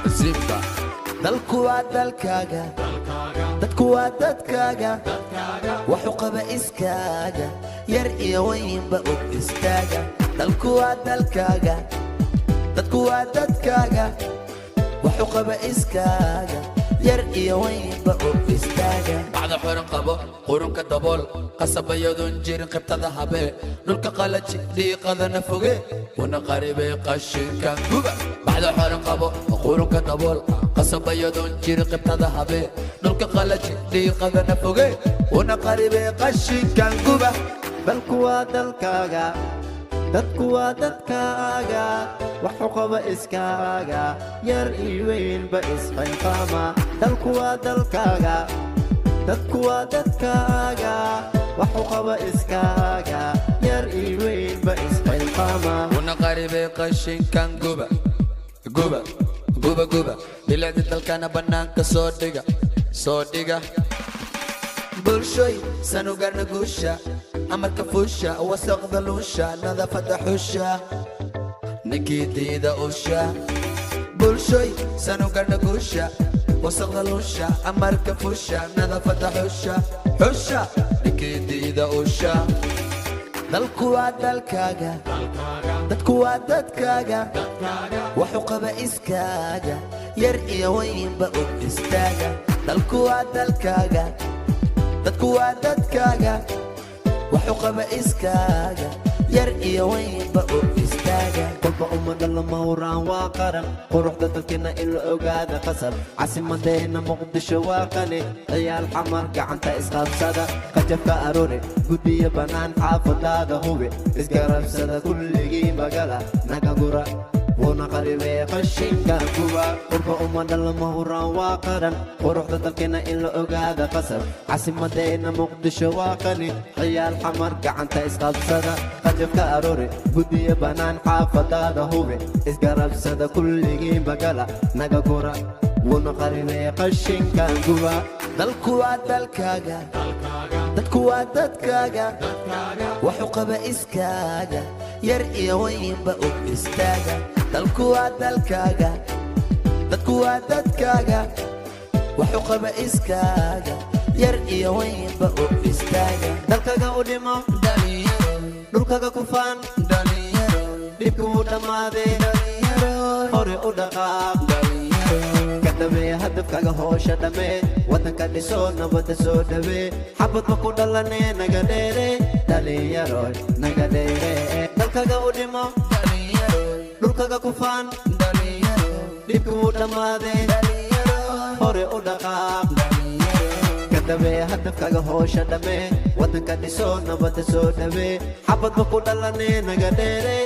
Zimba dalku waa dalkaaga dadku waa dadkaaga wuxuu qaba iskaaga yar iyo weynba u istaaga dalku waa dalkaaga dadku waa dadkaaga wuxuu qaba iskaaga yar iyo weynba u istaaga bacda xoran qabo qurunka dabool qasabayadun jirin qibtada habe dhulka qalaji dhiiqadana foge wana qaribay qashinka guba bacda xoran qabo qurunka dabool qasabayadun jirin qibtada habe dhulka qalaji dhiiqadana foge wana qaribay qashinka guba dalku waa dalkaaga dadku waa dadkaaga wuxuu qaba iskaaga yar iyo weynba isqayqaama dalku waa dalkaaga dadku waa dadkaaga wuxuu qaba iskaaga yar iyo weynba isqayqaama wana qaribay qashinka guba guba guba guba bilaadi dalkana banaanka soo dhiga bulshoy sanu garna guusha amarka fuusha wasaqda luusha nadaafada xusha ninkii usha bulshoy sanu garna guusha wasaqda luusha amarka fuusha nadaafada xusha ninkii usha dalku waa dalkaaga dadku waa dadkaaga wuxuu qaba iskaaga yar iyo weynba u istaaga dalku waa dalkaaga dadku waa dadkaaga wuxuu qaba iskaaga yar iyo weynba u istaaga kolba ummadda lama huraan waa qaran quruxda dalkeena in la ogaada qasab caasimadeena muqdisho waa qani ciyaal xamar gacanta isqabsada qajabka aroore guddiyo bannaan xaafadaada hubi isgarabsada kulligii bagala naga gura wana qaribay qashinka guba kolba ummadda lama huraan waa qaran quruxda dalkeena in la ogaada qasab caasimadeena muqdisho waa qani ciyaal xamar gacanta isqabsada qajabka aroore guddiyo bannaan xaafadaada hubi isgarabsada kulligii bagala naga gura wana qaribay qashinka guba dalku waa dalkaaga dadku waa dadkaaga wuxuu qaba iskaaga yar iyo weynba u istaaga dalku waa dalkaaga dadku waa dadkaaga wuxuu qaba iskaaga yar iyo weynba u istaaga dalkaga u dhimo dhulkaga ku faan dhibku u dhammaaday hore u dhaqaaq kadhamee hadafkaga hoosha dhamee waddanka dhiso nabadda soo dhawee xabadba ku dhalanee naga dheere dhalinyaroy naga dheere dalkaga u dhimo dhulkaga ku faan dhibku u dhammaaday hore u dhaqaaq kadhamee hadafkaga hoosha dhamee waddanka dhiso nabadda soo dhawee xabadba ku dhalanee naga dheere